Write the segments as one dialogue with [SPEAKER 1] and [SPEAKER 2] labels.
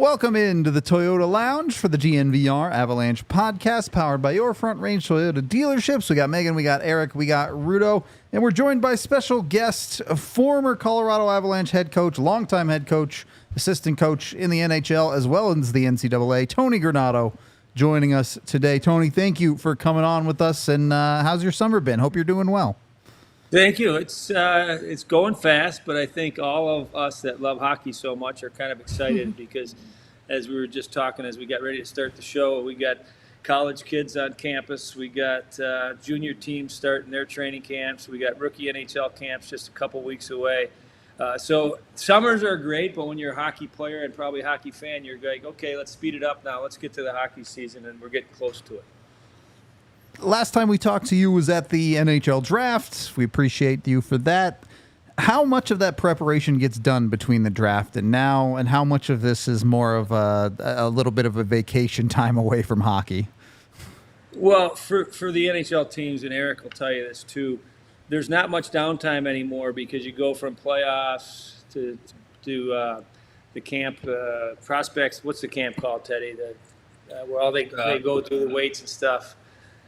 [SPEAKER 1] Welcome into the Toyota Lounge for the DNVR Avalanche Podcast, powered by your Front Range Toyota dealerships. We got Megan, we got Eric, we got Rudo, and we're joined by special guest, former Colorado Avalanche head coach, longtime head coach, assistant coach in the NHL, as well as the NCAA, Tony Granato, joining us today. Tony, thank you for coming on with us, and how's your summer been? Hope you're doing well.
[SPEAKER 2] Thank you. It's going fast, but I think all of us that love hockey so much are kind of excited because, as we were just talking, as we got ready to start the show, we got college kids on campus. We got junior teams starting their training camps. We got rookie NHL camps just a couple weeks away. So summers are great, but when you're a hockey player and probably a hockey fan, you're like, okay, let's speed it up now. Let's get to the hockey season, and we're getting close to it.
[SPEAKER 1] Last time we talked to you was at the NHL draft. We appreciate you for that. How much of that preparation gets done between the draft and now, and how much of this is more of a little bit of a vacation time away from hockey?
[SPEAKER 2] Well, for the NHL teams, and Eric will tell you this too, there's not much downtime anymore because you go from playoffs to the camp prospects. What's the camp called, Teddy? Where they go through the weights and stuff.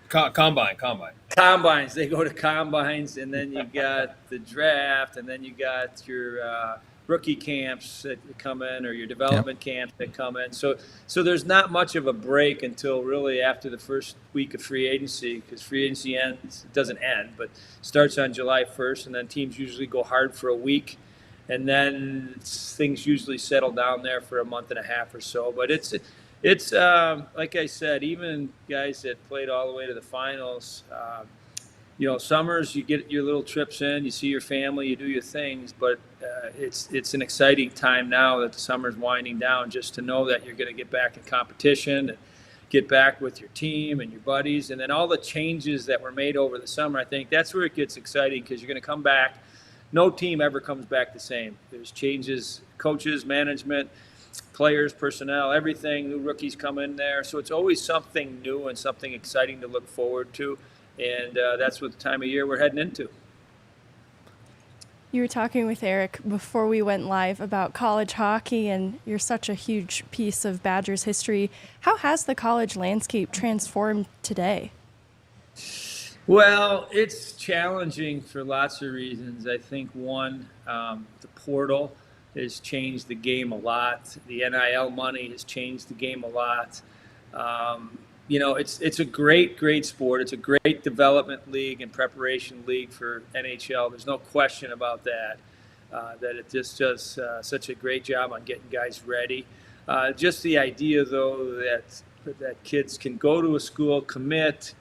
[SPEAKER 2] Combines. They go to combines, and then you got the draft, and then you got your rookie camps that come in, or your development camps that come in. So there's not much of a break until really after the first week of free agency, because free agency doesn't end, but starts on July 1st, and then teams usually go hard for a week, and then things usually settle down there for a month and a half or so. But it's like I said, even guys that played all the way to the finals, summers you get your little trips in, you see your family, you do your things, but it's an exciting time now that the summer's winding down, just to know that you're going to get back in competition and get back with your team and your buddies, and then all the changes that were made over the summer. I think that's where it gets exciting, because you're going to come back. No team ever comes back the same. There's changes, coaches, management, players, personnel, everything, new rookies come in there. So it's always something new and something exciting to look forward to. And that's what the time of year we're heading into.
[SPEAKER 3] You were talking with Eric before we went live about college hockey, and you're such a huge piece of Badgers history. How has the college landscape transformed today?
[SPEAKER 2] Well, it's challenging for lots of reasons. I think one, the portal has changed the game a lot. The NIL money has changed the game a lot. It's a great sport. It's a great development league and preparation league for NHL. There's no question about that. That it just does such a great job on getting guys ready. Just the idea, though, that kids can go to a school, commit,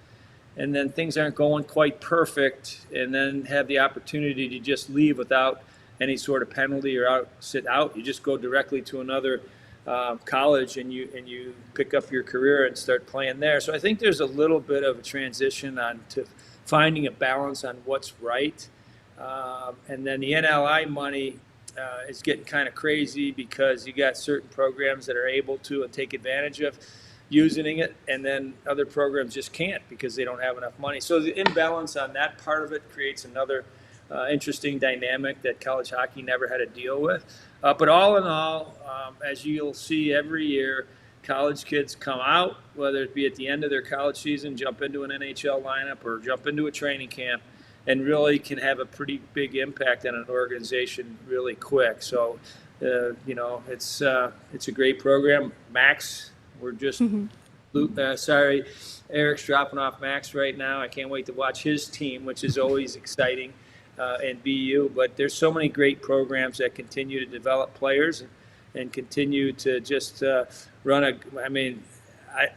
[SPEAKER 2] and then things aren't going quite perfect, and then have the opportunity to just leave without any sort of penalty or sit out. You just go directly to another college, and you pick up your career and start playing there. So I think there's a little bit of a transition on to finding a balance on what's right. And then the NLI money is getting kind of crazy, because you got certain programs that are able to and take advantage of using it, and then other programs just can't because they don't have enough money. So the imbalance on that part of it creates another interesting dynamic that college hockey never had to deal with. But all in all, as you'll see every year, college kids come out, whether it be at the end of their college season, jump into an NHL lineup or jump into a training camp, and really can have a pretty big impact on an organization really quick. So, it's a great program. Max, we're just Eric's dropping off Max right now. I can't wait to watch his team, which is always exciting. And BU, but there's so many great programs that continue to develop players and continue to just run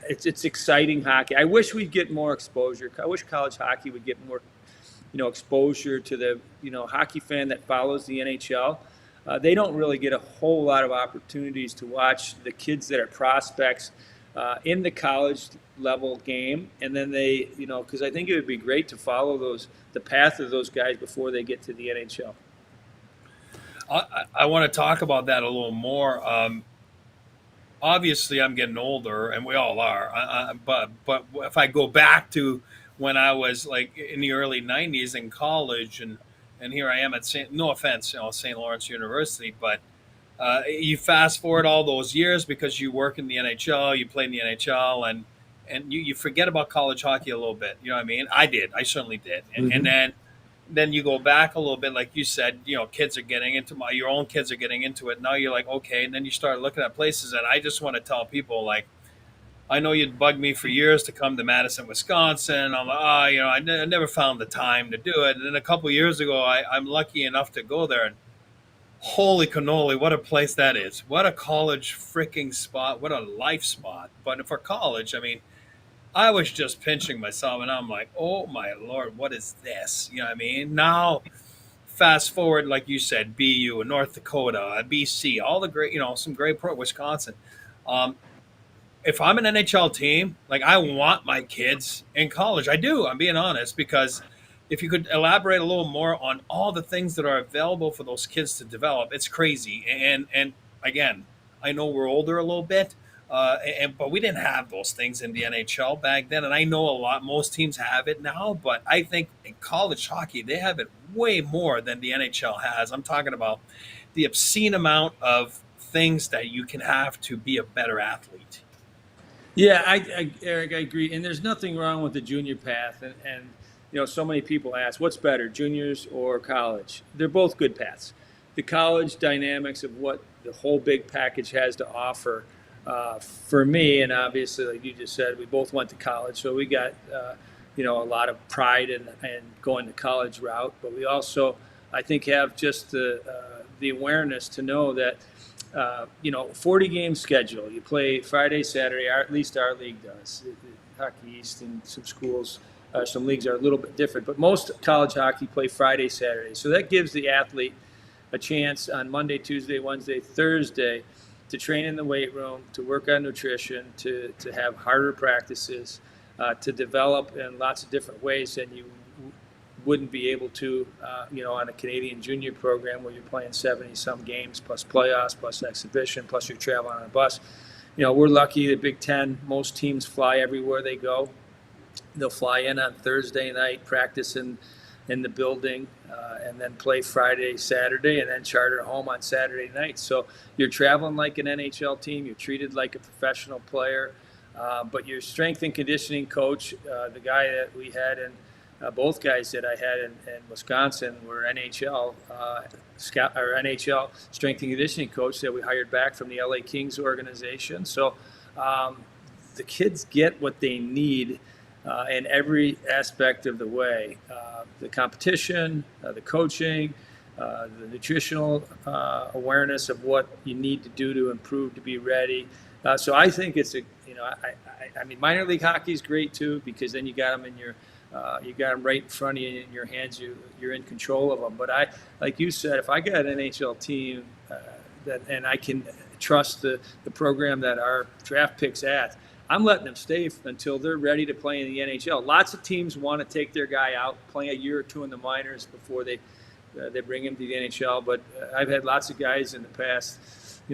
[SPEAKER 2] it's exciting hockey. I wish we'd get more exposure. I wish college hockey would get more, exposure to the, hockey fan that follows the NHL. They don't really get a whole lot of opportunities to watch the kids that are prospects in the college level game, and then they, because I think it would be great to follow the path of those guys before they get to the NHL.
[SPEAKER 4] I want to talk about that a little more. Obviously, I'm getting older, and we all are. But if I go back to when I was like in the early '90s in college, and here I am at St. Lawrence University, but You fast forward all those years because you work in the NHL, you play in the NHL, and you forget about college hockey a little bit. You know what I mean? I did. I certainly did. And then you go back a little bit, like you said, kids are getting into your own kids are getting into it. Now you're like, okay. And then you start looking at places. And I just want to tell people, like, I know you'd bug me for years to come to Madison, Wisconsin. I'm like, I never found the time to do it. And then a couple of years ago, I'm lucky enough to go there. And holy cannoli, what a place that is. What a college freaking spot. What a life spot. But for college, I mean, I was just pinching myself, and I'm like, oh, my Lord, what is this? You know what I mean? Now, fast forward, like you said, BU, North Dakota, BC, all the great, some great Wisconsin. If I'm an NHL team, like, I want my kids in college. I do. I'm being honest, because if you could elaborate a little more on all the things that are available for those kids to develop, it's crazy. And again, I know we're older a little bit, but we didn't have those things in the NHL back then. And I know most teams have it now, but I think in college hockey, they have it way more than the NHL has. I'm talking about the obscene amount of things that you can have to be a better athlete.
[SPEAKER 2] Yeah, Eric, I agree. And there's nothing wrong with the junior path. And so many people ask, what's better, juniors or college? They're both good paths. The college dynamics of what the whole big package has to offer, for me, and obviously, like you just said, we both went to college, so we got a lot of pride in going the college route. But we also, I think, have just the awareness to know that 40 game schedule. You play Friday, Saturday, or at least our league does. Hockey East and some schools, some leagues are a little bit different, but most college hockey play Friday, Saturday. So that gives the athlete a chance on Monday, Tuesday, Wednesday, Thursday to train in the weight room, to work on nutrition, to have harder practices, to develop in lots of different ways than you wouldn't be able to, on a Canadian junior program where you're playing 70-some games plus playoffs, plus exhibition, plus you're traveling on a bus. We're lucky, the Big Ten, most teams fly everywhere they go. They'll fly in on Thursday night, practice in the building, and then play Friday, Saturday, and then charter home on Saturday night. So you're traveling like an NHL team. You're treated like a professional player. But your strength and conditioning coach, the guy that we had in both guys that I had in Wisconsin were NHL NHL strength and conditioning coach that we hired back from the LA Kings organization. So the kids get what they need in every aspect of the way. The competition, the coaching, the nutritional awareness of what you need to do to improve to be ready. So I think it's I mean, minor league hockey is great too, because then you got them in your you got them right in front of you in your hands. You're in control of them. But like you said, if I got an NHL team and I can trust the program that our draft picks at, I'm letting them stay until they're ready to play in the NHL. Lots of teams want to take their guy out, play a year or two in the minors before they bring him to the NHL. But I've had lots of guys in the past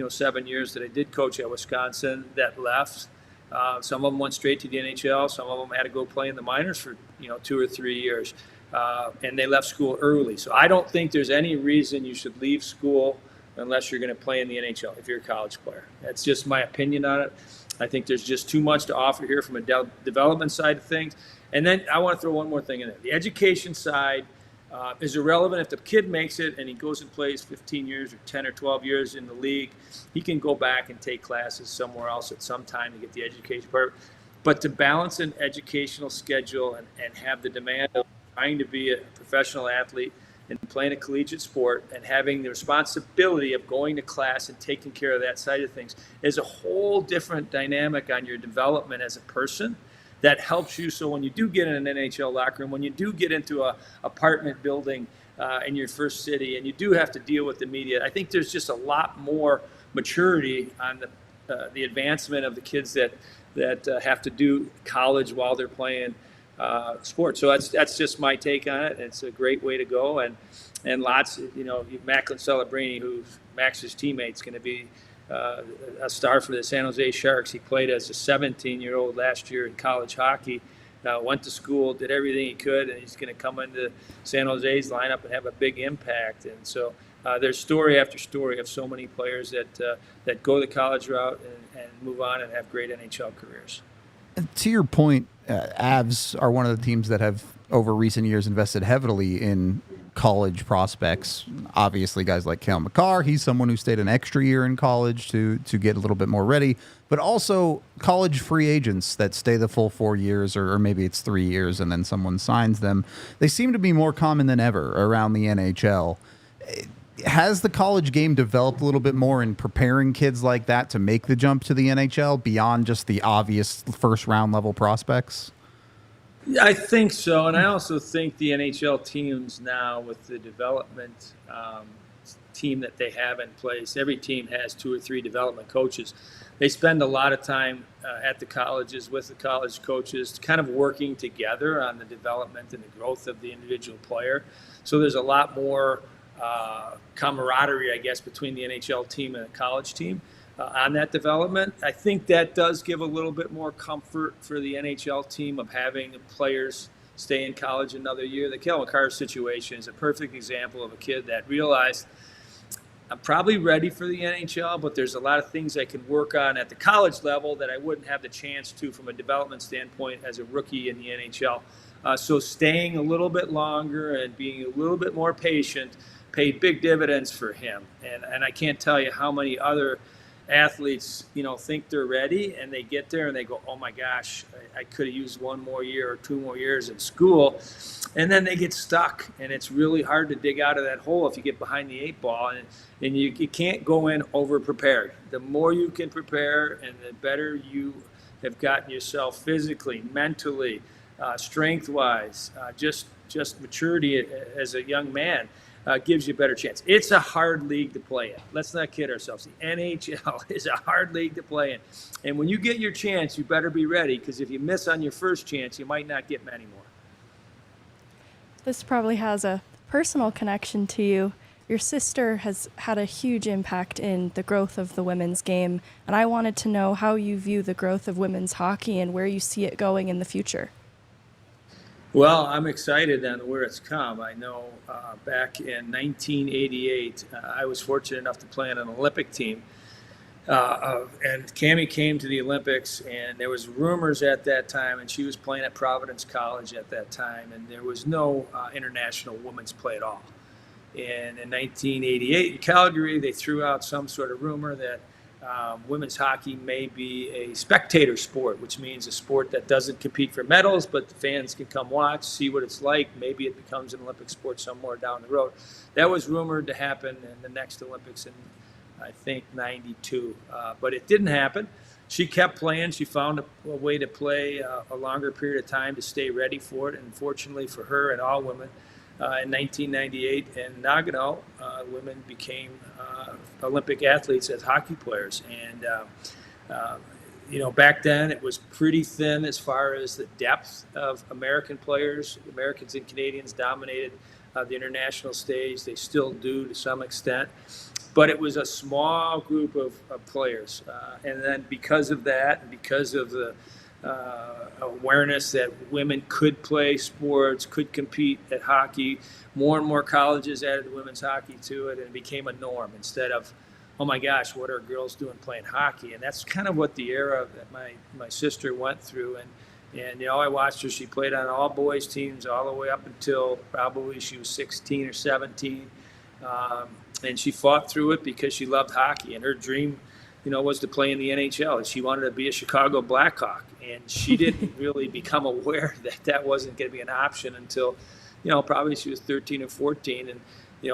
[SPEAKER 2] 7 years that I did coach at Wisconsin that left. Some of them went straight to the NHL. Some of them had to go play in the minors for 2 or 3 years, and they left school early. So I don't think there's any reason you should leave school unless you're going to play in the NHL if you're a college player. That's just my opinion on it. I think there's just too much to offer here from a development side of things. And then I want to throw one more thing in there. The education side is irrelevant. If the kid makes it and he goes and plays 15 years or 10 or 12 years in the league, he can go back and take classes somewhere else at some time to get the education part. But to balance an educational schedule and have the demand of trying to be a professional athlete and playing a collegiate sport and having the responsibility of going to class and taking care of that side of things is a whole different dynamic on your development as a person that helps you. So when you do get in an NHL locker room, when you do get into a apartment building in your first city and you do have to deal with the media, I think there's just a lot more maturity on the advancement of the kids that have to do college while they're playing sports. So that's just my take on it. It's a great way to go, and lots, Macklin Celebrini, who's Max's teammate's going to be a star for the San Jose Sharks. He played as a 17-year-old last year in college hockey. Went to school, did everything he could, and he's going to come into San Jose's lineup and have a big impact. And so there's story after story of so many players that go the college route and move on and have great NHL careers.
[SPEAKER 1] To your point, Avs are one of the teams that have over recent years invested heavily in college prospects. Obviously, guys like Cale Makar, he's someone who stayed an extra year in college to get a little bit more ready, but also college free agents that stay the full 4 years, or maybe it's 3 years and then someone signs them. They seem to be more common than ever around the NHL. Has the college game developed a little bit more in preparing kids like that to make the jump to the NHL beyond just the obvious first round level prospects?
[SPEAKER 2] I think so, and I also think the NHL teams now, with the development team that they have in place, every team has 2 or 3 development coaches. They spend a lot of time at the colleges with the college coaches, kind of working together on the development and the growth of the individual player. So there's a lot more camaraderie, I guess, between the NHL team and the college team on that development. I think that does give a little bit more comfort for the NHL team of having players stay in college another year. The Cale Makar situation is a perfect example of a kid that realized, I'm probably ready for the NHL, but there's a lot of things I can work on at the college level that I wouldn't have the chance to from a development standpoint as a rookie in the NHL. So staying a little bit longer and being a little bit more patient paid big dividends for him. And I can't tell you how many other athletes, think they're ready, and they get there and they go, oh my gosh, I could have used 1 more year or 2 more years in school. And then they get stuck, and it's really hard to dig out of that hole if you get behind the 8 ball, and you can't go in over prepared. The more you can prepare and the better you have gotten yourself physically, mentally, strength-wise, just maturity as a young man, gives you a better chance. It's a hard league to play in. Let's not kid ourselves. The NHL is a hard league to play in. And when you get your chance, you better be ready, because if you miss on your first chance, you might not get many more.
[SPEAKER 3] This probably has a personal connection to you. Your sister has had a huge impact in the growth of the women's game, and I wanted to know how you view the growth of women's hockey and where you see it going in the future.
[SPEAKER 2] Well, I'm excited on where it's come. I know back in 1988, I was fortunate enough to play on an Olympic team. And Cammie came to the Olympics, and there was rumors at that time, and she was playing at Providence College at that time, and there was no international women's play at all. And in 1988 in Calgary, they threw out some sort of rumor that women's hockey may be a spectator sport, which means a sport that doesn't compete for medals, but the fans can come watch, see what it's like. Maybe it becomes an Olympic sport somewhere down the road. That was rumored to happen in the next Olympics in, I think, 92. But it didn't happen. She kept playing. She found a way to play a longer period of time to stay ready for it. And fortunately for her and all women, in 1998 in Nagano, women became Olympic athletes as hockey players. And, back then it was pretty thin as far as the depth of American players. Americans and Canadians dominated the international stage. They still do to some extent. But it was a small group of players. And then because of that, and because of the awareness that women could play sports, could compete at hockey, more and more colleges added women's hockey to it, and it became a norm instead of, oh my gosh, what are girls doing playing hockey? And that's kind of what the era that my sister went through. And I watched her. She played on all boys teams all the way up until probably she was 16 or 17. And she fought through it because she loved hockey, and her dream was to play in the NHL. She wanted to be a Chicago Blackhawk, and she didn't really become aware that that wasn't going to be an option until, probably she was 13 or 14. And,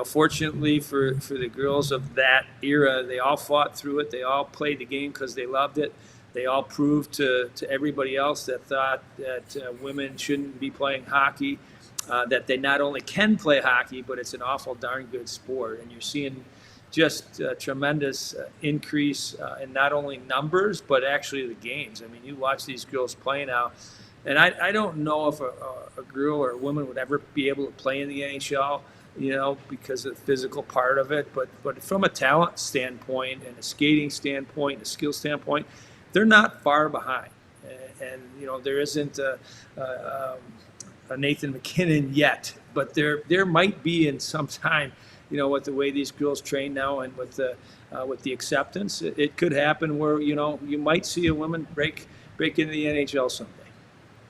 [SPEAKER 2] fortunately for the girls of that era, they all fought through it. They all played the game because they loved it. They all proved to everybody else that thought that women shouldn't be playing hockey, that they not only can play hockey, but it's an awful darn good sport. And you're seeing just a tremendous increase in not only numbers, but actually the games. I mean, you watch these girls play now, and I don't know if a girl or a woman would ever be able to play in the NHL, because of the physical part of it. But from a talent standpoint and a skating standpoint, a skill standpoint, they're not far behind. And there isn't a Nathan MacKinnon yet, but there might be in some time with the way these girls train now and with the acceptance, it could happen where, you might see a woman break into the NHL someday.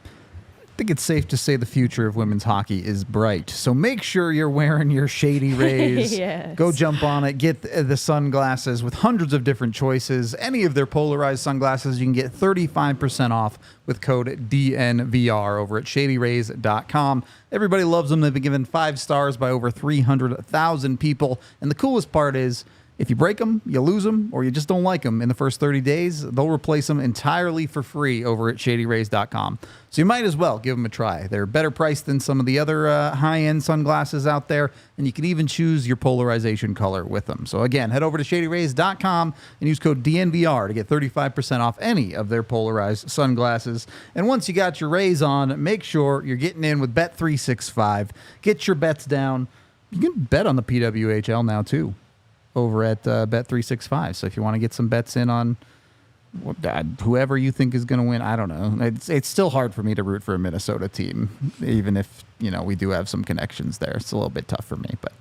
[SPEAKER 1] I think it's safe to say the future of women's hockey is bright. So make sure you're wearing your Shady Rays.
[SPEAKER 3] Yes.
[SPEAKER 1] Go jump on it. Get the sunglasses with hundreds of different choices. Any of their polarized sunglasses, you can get 35% off with code DNVR over at shadyrays.com. Everybody loves them. They've been given 5 stars by over 300,000 people. And the coolest part is, if you break them, you lose them, or you just don't like them in the first 30 days, they'll replace them entirely for free over at shadyrays.com. So you might as well give them a try. They're better priced than some of the other high-end sunglasses out there, and you can even choose your polarization color with them. So again, head over to shadyrays.com and use code DNVR to get 35% off any of their polarized sunglasses. And once you got your Rays on, make sure you're getting in with Bet365. Get your bets down. You can bet on the PWHL now, too, over at Bet365. So if you want to get some bets in on whoever you think is going to win, I don't know. It's still hard for me to root for a Minnesota team, even if, we do have some connections there. It's a little bit tough for me, but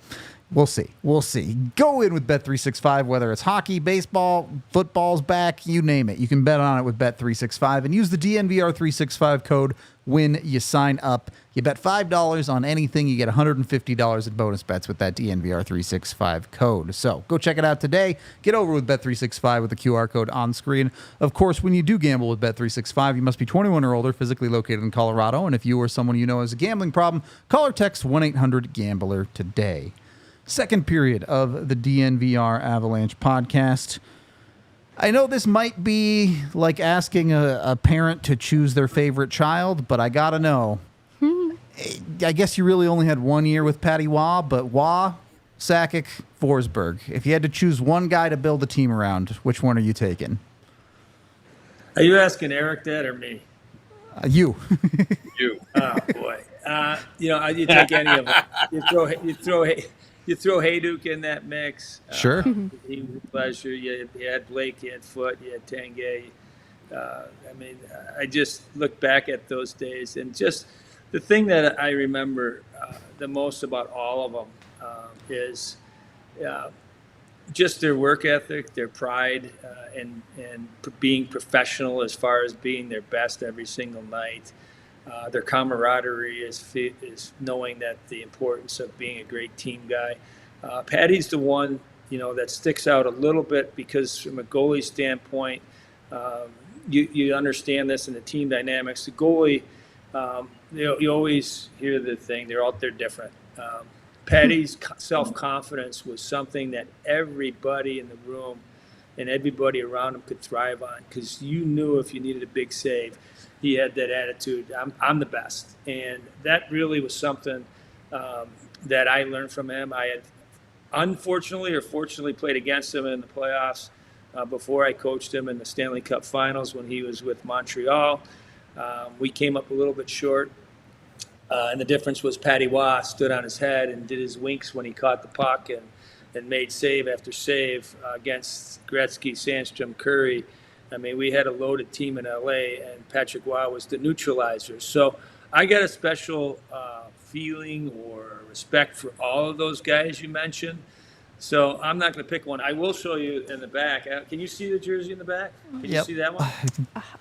[SPEAKER 1] we'll see. We'll see. Go in with Bet365, whether it's hockey, baseball, football's back, you name it. You can bet on it with Bet365 and use the DNVR365 code when you sign up. You bet $5 on anything, you get $150 in bonus bets with that DNVR365 code. So go check it out today. Get over with Bet365 with the QR code on screen. Of course, when you do gamble with Bet365, you must be 21 or older, physically located in Colorado. And if you or someone you know has a gambling problem, call or text 1-800-GAMBLER today. Second period of the DNVR Avalanche podcast. I know this might be like asking a parent to choose their favorite child, but I got to know. I guess you really only had 1 year with Patty Waugh, but Waugh, Sakic, Forsberg. If you had to choose one guy to build a team around, which one are you taking?
[SPEAKER 2] Are you asking Eric that or me?
[SPEAKER 1] You.
[SPEAKER 4] You.
[SPEAKER 2] Oh, boy. You take any of them. You throw Hayduk in that mix.
[SPEAKER 1] Sure.
[SPEAKER 2] He was a pleasure. You had Blake, you had Foote, you had Tanguay. I just look back at those days, and just the thing that I remember the most about all of them is just their work ethic, their pride, and being professional as far as being their best every single night. Their camaraderie is knowing that the importance of being a great team guy. Patty's the one, that sticks out a little bit because from a goalie standpoint, you understand this in the team dynamics. The goalie, you always hear the thing, they're out there different. Patty's self-confidence was something that everybody in the room and everybody around him could thrive on, because you knew if you needed a big save, he had that attitude, I'm the best. And that really was something that I learned from him. I had unfortunately or fortunately played against him in the playoffs before I coached him in the Stanley Cup Finals when he was with Montreal. We came up a little bit short. And the difference was Patty Waugh stood on his head and did his winks when he caught the puck and made save after save against Gretzky, Sandstrom, Curry. We had a loaded team in LA, and Patrick Waugh was the neutralizer. So I got a special feeling or respect for all of those guys you mentioned. So I'm not going to pick one. I will show you in the back. Can you see the jersey in the back? Can you see that one?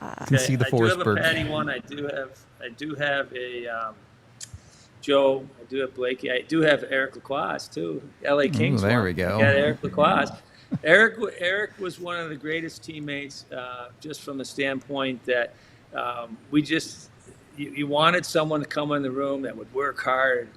[SPEAKER 1] I can see the Forsberg.
[SPEAKER 2] I do have a Patty one. I do have a Joe. I do have Blakey. I do have Eric Lacroix too. LA Kings.
[SPEAKER 1] Ooh, there
[SPEAKER 2] one.
[SPEAKER 1] we go.
[SPEAKER 2] I got Eric Lacroix. Eric was one of the greatest teammates, just from the standpoint that you wanted someone to come in the room that would work hard,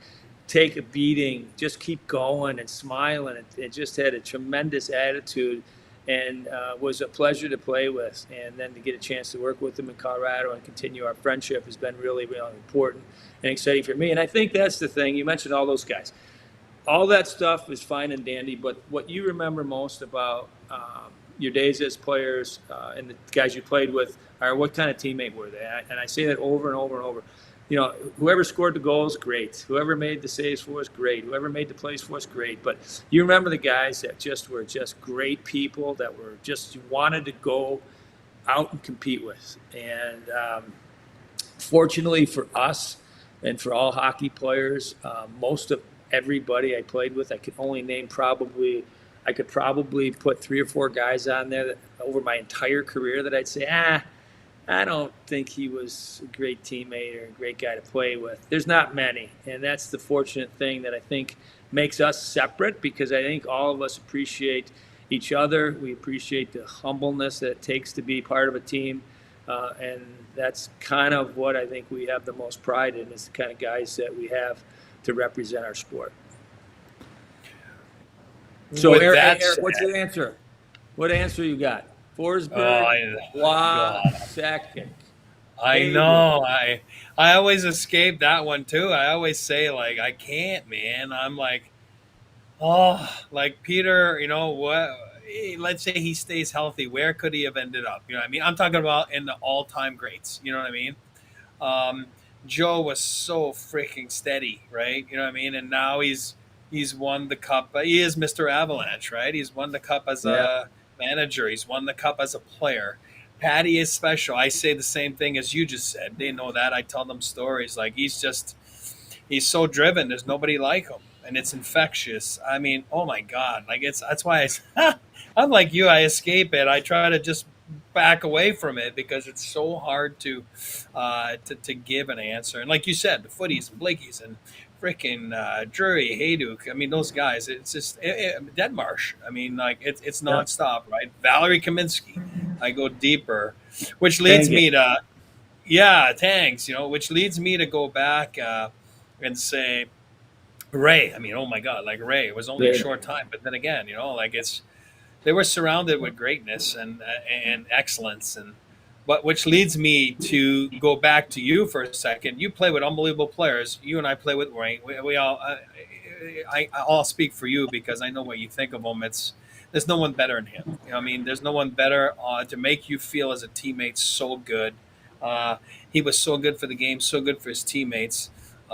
[SPEAKER 2] take a beating, just keep going and smiling. It just had a tremendous attitude, and was a pleasure to play with. And then to get a chance to work with him in Colorado and continue our friendship has been really, really important and exciting for me. And I think that's the thing. You mentioned all those guys. All that stuff is fine and dandy, but what you remember most about your days as players and the guys you played with are what kind of teammate were they? And I say that over and over and over. Whoever scored the goals, great. Whoever made the saves for us, great. Whoever made the plays for us, great. But you remember the guys that were just great people that were just, you wanted to go out and compete with. And fortunately for us and for all hockey players, most of everybody I played with. I could probably put 3 or 4 guys on there that, over my entire career, that I'd say, I don't think he was a great teammate or a great guy to play with. There's not many, and that's the fortunate thing that I think makes us separate, because I think all of us appreciate each other. We appreciate the humbleness that it takes to be part of a team, and that's kind of what I think we have the most pride in, is the kind of guys that we have to represent our sport. So, Eric, what's your answer? What answer you got? Forsberg, second.
[SPEAKER 4] I know. I always escape that one too. I always say, like, I can't, man. I'm like, like Peter, you know what? Let's say he stays healthy. Where could he have ended up? You know what I mean? I'm talking about in the all-time greats. You know what I mean? Joe was so freaking steady, right? You know what I mean? And now he's won the cup. He is Mr. Avalanche, right? He's won the cup as a manager. He's won the cup as a player. Patty is special. I say the same thing as you just said. They know that. I tell them stories. Like, he's so driven. There's nobody like him, and it's infectious. I mean, oh my God! Like, that's why I'm like you. I escape it. I try to just back away from it because it's so hard to give an answer. And like you said, the Footies and Blakeys and freaking Drury, Hayduk. I mean, those guys. It's just Deadmarsh. I mean, like, it's nonstop, right? Valerie Kaminsky. I go deeper, which leads me to, thanks. You know, which leads me to go back and say, Ray. I mean, oh my God, like Ray. It was only a short time, but then again, you know, like, they were surrounded with greatness and excellence, but which leads me to go back to you for a second. You play with unbelievable players. You and I play with Ray. We all. I'll speak for you because I know what you think of him. There's no one better than him. You know what I mean? There's no one better to make you feel as a teammate so good. He was so good for the game, so good for his teammates.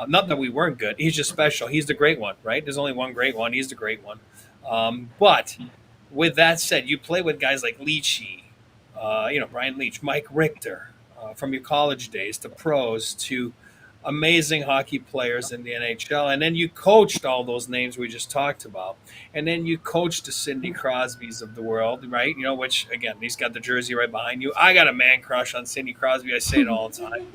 [SPEAKER 4] Not that we weren't good. He's just special. He's the great one, right? There's only one great one. He's the great one. But with that said, you play with guys like Leachy, Brian Leach, Mike Richter, from your college days to pros to amazing hockey players in the NHL. And then you coached all those names we just talked about. And then you coached the Sidney Crosbys of the world, right? You know, which, again, he's got the jersey right behind you. I got a man crush on Sidney Crosby. I say it all the time.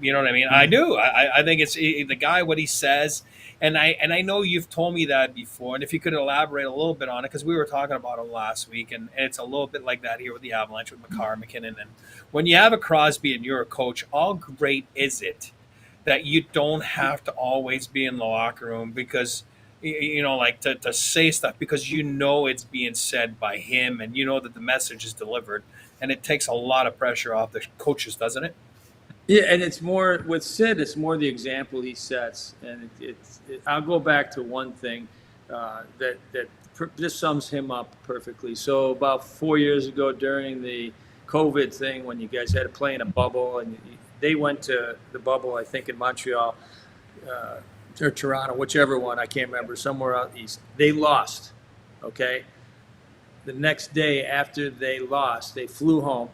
[SPEAKER 4] You know what I mean? I do. I think it's the guy, what he says. And I know you've told me that before. And if you could elaborate a little bit on it, because we were talking about him last week, and it's a little bit like that here with the Avalanche, with Makar, McKinnon. And when you have a Crosby and you're a coach, how great is it that you don't have to always be in the locker room because, you know, like to say stuff because you know it's being said by him and you know that the message is delivered. And it takes a lot of pressure off the coaches, doesn't it?
[SPEAKER 2] Yeah, and it's more with Sid. It's more the example he sets, and I'll go back to one thing that just sums him up perfectly. So about 4 years ago, during the COVID thing, when you guys had to play in a bubble, and they went to the bubble, I think in Montreal or Toronto, whichever one, I can't remember, somewhere out east. They lost. Okay, the next day after they lost, they flew home.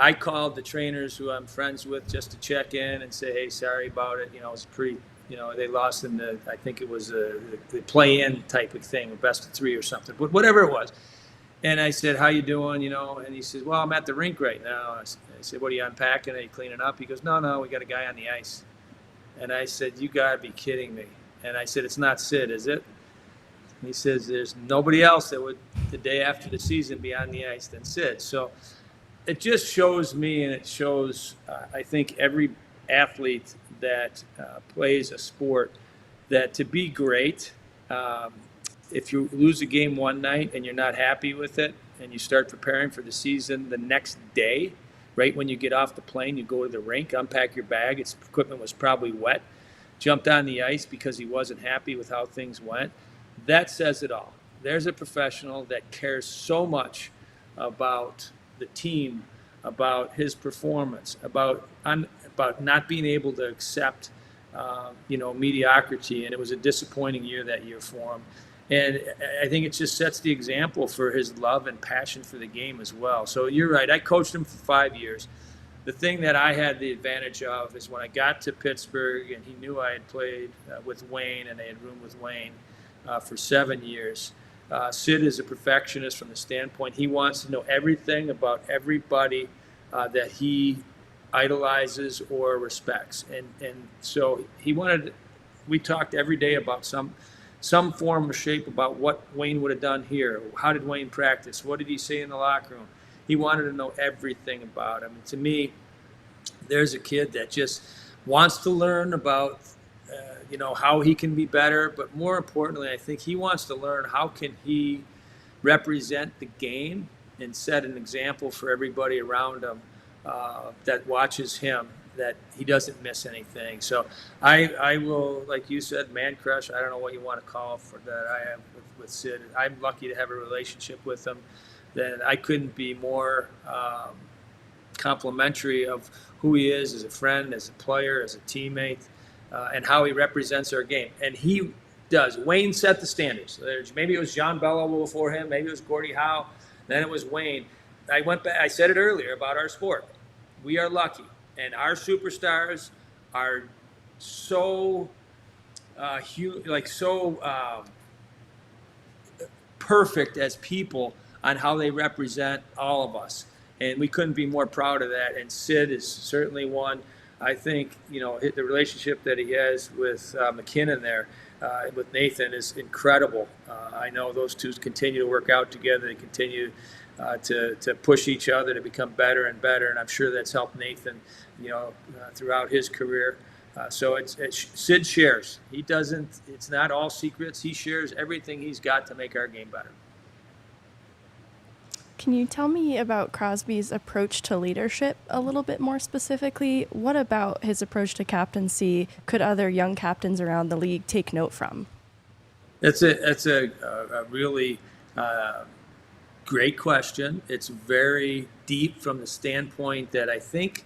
[SPEAKER 2] I called the trainers who I'm friends with just to check in and say, hey, sorry about it. You know, it was pretty, you know, they lost in I think it was the play-in type of thing, best of 3 or something, but whatever it was. And I said, how you doing, you know? And he says, well, I'm at the rink right now. I said, what, are you unpacking? Are you cleaning up? He goes, no, we got a guy on the ice. And I said, you got to be kidding me. And I said, it's not Sid, is it? And he says, there's nobody else that would, the day after the season, be on the ice than Sid. So it just shows me, and it shows, I think, every athlete that plays a sport, that to be great, if you lose a game one night and you're not happy with it, and you start preparing for the season the next day, right when you get off the plane, you go to the rink, unpack your bag, its equipment was probably wet, jumped on the ice because he wasn't happy with how things went. That says it all. There's a professional that cares so much about the team, about his performance, about not being able to accept, mediocrity. And it was a disappointing year that year for him. And I think it just sets the example for his love and passion for the game as well. So you're right. I coached him for 5 years. the thing that I had the advantage of is when I got to Pittsburgh, and he knew I had played with Wayne, and I had roomed with Wayne for 7 years. Sid is a perfectionist from the standpoint he wants to know everything about everybody that he idolizes or respects, and so we talked every day about some form or shape about what Wayne would have done here. How did Wayne practice? What did he say in the locker room? He wanted to know everything about him. And to me, there's a kid that just wants to learn about, how he can be better. But more importantly, I think he wants to learn how can he represent the game and set an example for everybody around him that watches him, that he doesn't miss anything. So I will, like you said, man crush, I don't know what you want to call for that I have with Sid. I'm lucky to have a relationship with him that I couldn't be more complimentary of who he is as a friend, as a player, as a teammate, and how he represents our game. And he does. Wayne set the standards. Maybe it was John Bello before him, maybe it was Gordie Howe, then it was Wayne. I went back, I said it earlier about our sport. We are lucky. And our superstars are so perfect as people on how they represent all of us. And we couldn't be more proud of that. And Sid is certainly one. I think, the relationship that he has with McKinnon there, with Nathan, is incredible. I know those two continue to work out together. They continue to push each other to become better and better. And I'm sure that's helped Nathan, throughout his career. So Sid shares. He doesn't, it's not all secrets. He shares everything he's got to make our game better.
[SPEAKER 3] Can you tell me about Crosby's approach to leadership a little bit more specifically? What about his approach to captaincy could other young captains around the league take note from?
[SPEAKER 2] That's a really great question. It's very deep from the standpoint that I think,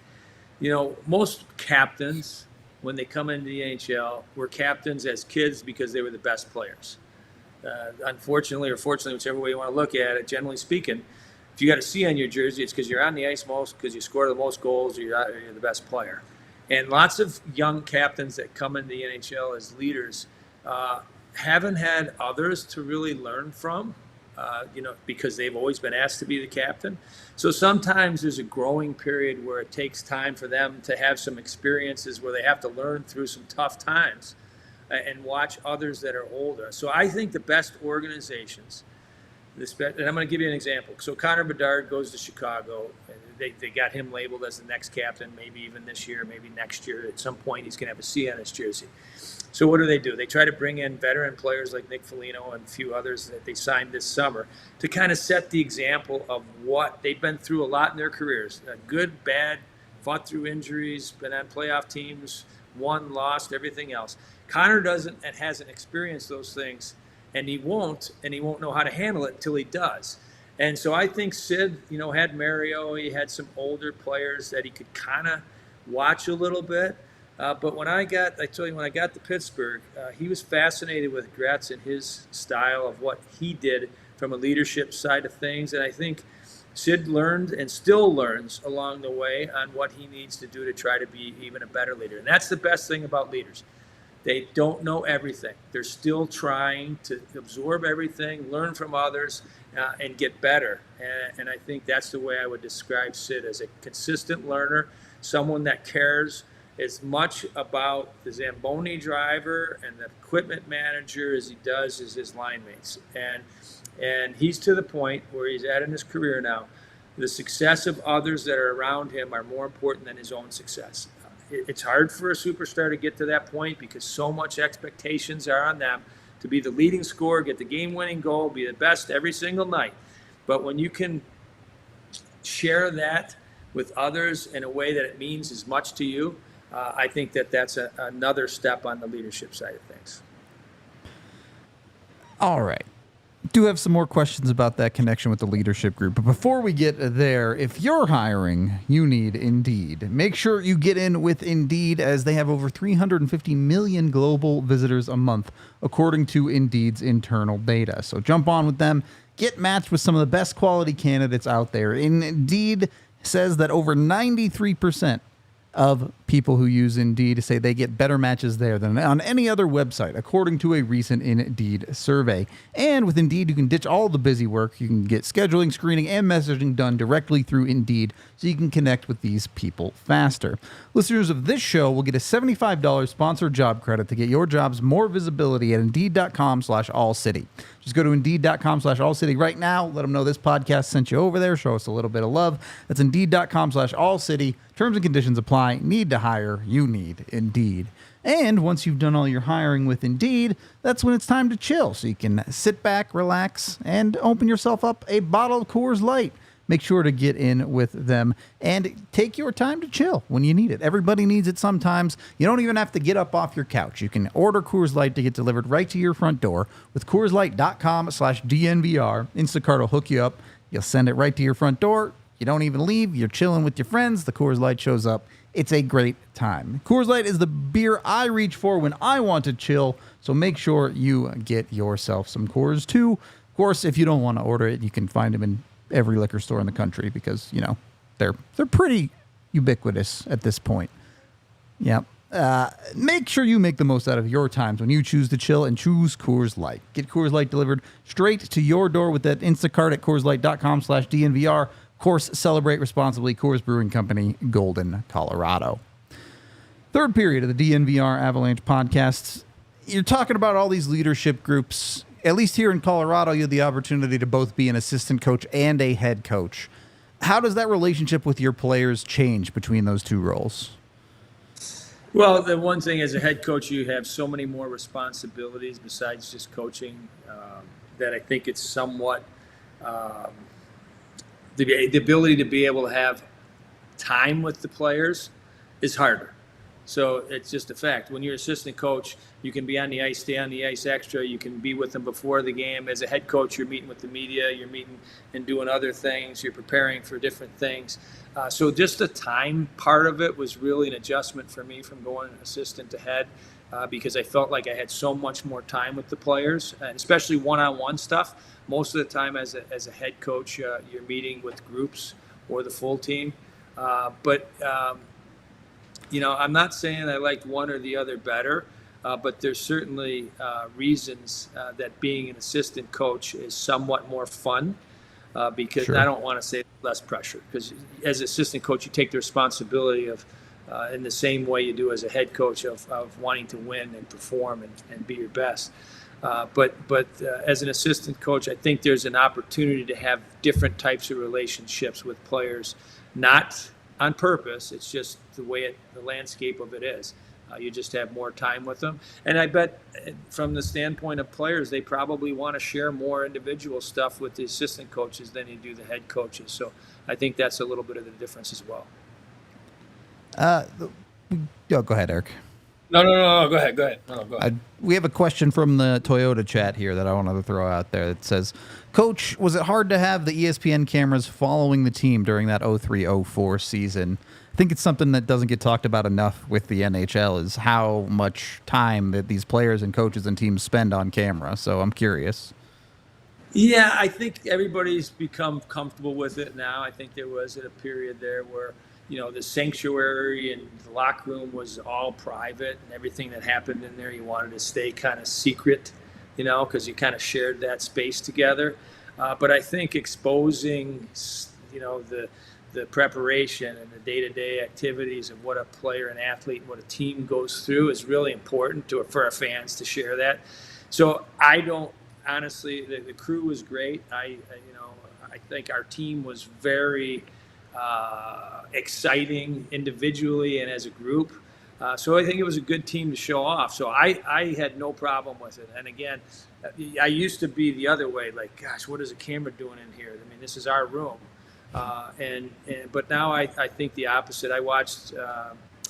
[SPEAKER 2] most captains, when they come into the NHL, were captains as kids because they were the best players. Unfortunately or fortunately, whichever way you want to look at it, generally speaking, if you got a C on your jersey, it's because you're on the ice most, because you score the most goals, or you're the best player. And lots of young captains that come into the NHL as leaders haven't had others to really learn from, because they've always been asked to be the captain. So sometimes there's a growing period where it takes time for them to have some experiences where they have to learn through some tough times and watch others that are older. So I think the best organizations, and I'm going to give you an example. So Connor Bedard goes to Chicago. And they got him labeled as the next captain, maybe even this year, maybe next year. At some point, he's going to have a C on his jersey. So what do? They try to bring in veteran players like Nick Foligno and a few others that they signed this summer to kind of set the example of what they've been through a lot in their careers. Good, bad, fought through injuries, been on playoff teams, won, lost, everything else. Connor doesn't and hasn't experienced those things. And he won't know how to handle it until he does. And so I think Sid, had Mario, he had some older players that he could kind of watch a little bit. But when I got to Pittsburgh, he was fascinated with Gretz and his style of what he did from a leadership side of things. And I think Sid learned and still learns along the way on what he needs to do to try to be even a better leader. And that's the best thing about leaders. They don't know everything. They're still trying to absorb everything, learn from others, and get better. And I think that's the way I would describe Sid, as a consistent learner, someone that cares as much about the Zamboni driver and the equipment manager as he does as his line mates. And he's to the point where he's at in his career now. The success of others that are around him are more important than his own success. It's hard for a superstar to get to that point because so much expectations are on them to be the leading scorer, get the game-winning goal, be the best every single night. But when you can share that with others in a way that it means as much to you, I think that's another step on the leadership side of things.
[SPEAKER 1] All right. Do have some more questions about that connection with the leadership group. But before we get there, if you're hiring, you need Indeed. Make sure you get in with Indeed, as they have over 350 million global visitors a month, according to Indeed's internal data. So jump on with them. Get matched with some of the best quality candidates out there. Indeed says that over 93% of people who use Indeed say they get better matches there than on any other website, according to a recent Indeed survey. And with Indeed, you can ditch all the busy work. You can get scheduling, screening, and messaging done directly through Indeed, so you can connect with these people faster. Listeners of this show will get a $75 sponsored job credit to get your jobs more visibility at Indeed.com/AllCity. Just go to Indeed.com/AllCity right now. Let them know this podcast sent you over there. Show us a little bit of love. That's Indeed.com/AllCity. Terms and conditions apply. Need to hire. You need Indeed. And once you've done all your hiring with Indeed, that's when it's time to chill. So you can sit back, relax, and open yourself up a bottle of Coors Light. Make sure to get in with them and take your time to chill when you need it. Everybody needs it sometimes. You don't even have to get up off your couch. You can order Coors Light to get delivered right to your front door with CoorsLight.com/DNVR. Instacart will hook you up. You'll send it right to your front door. You don't even leave. You're chilling with your friends. The Coors Light shows up. It's a great time. Coors Light is the beer I reach for when I want to chill, so make sure you get yourself some Coors too. Of course, if you don't want to order it, you can find them in every liquor store in the country because, you know, they're pretty ubiquitous at this point. Yeah. Make sure you make the most out of your times when you choose to chill and choose Coors Light. Get Coors Light delivered straight to your door with that Instacart at CoorsLight.com/DNVR. Of course, celebrate responsibly. Coors Brewing Company, Golden, Colorado. Third period of the DNVR Avalanche Podcast. You're talking about all these leadership groups. At least here in Colorado, you had the opportunity to both be an assistant coach and a head coach. How does that relationship with your players change between those two roles?
[SPEAKER 2] Well, the one thing as a head coach, you have so many more responsibilities besides just coaching that I think it's somewhat the ability to be able to have time with the players is harder. So it's just a fact. When you're assistant coach, you can be on the ice, stay on the ice extra. You can be with them before the game. As a head coach, you're meeting with the media. You're meeting and doing other things. You're preparing for different things. So just the time part of it was really an adjustment for me from going assistant to head because I felt like I had so much more time with the players, and especially one-on-one stuff. Most of the time as a head coach, you're meeting with groups or the full team. You know, I'm not saying I liked one or the other better, but there's certainly reasons that being an assistant coach is somewhat more fun because
[SPEAKER 1] Sure.
[SPEAKER 2] I don't want to say less pressure because as an assistant coach, you take the responsibility of in the same way you do as a head coach of wanting to win and perform and be your best. But as an assistant coach, I think there's an opportunity to have different types of relationships with players, not on purpose. It's just the way the landscape of it is. You just have more time with them. And I bet from the standpoint of players, they probably want to share more individual stuff with the assistant coaches than they do the head coaches. So I think that's a little bit of the difference as well.
[SPEAKER 1] Go ahead, Eric.
[SPEAKER 4] No. Go ahead. No, go ahead.
[SPEAKER 1] We have a question from the Toyota chat here that I wanted to throw out there that says, Coach, was it hard to have the ESPN cameras following the team during that 03-04 season? I think it's something that doesn't get talked about enough with the NHL is how much time that these players and coaches and teams spend on camera. So I'm curious.
[SPEAKER 2] Yeah, I think everybody's become comfortable with it now. I think there was a period there where, you know, the sanctuary and the locker room was all private and everything that happened in there, you wanted to stay kind of secret, you know, because you kind of shared that space together. But I think exposing, you know, the preparation and the day-to-day activities of what a player, an athlete, what a team goes through is really important for our fans to share that. So I don't, honestly, the crew was great. I think our team was very exciting individually and as a group. So I think it was a good team to show off. So I had no problem with it. And again, I used to be the other way, like, gosh, what is a camera doing in here? I mean, this is our room. But now I think the opposite. I watched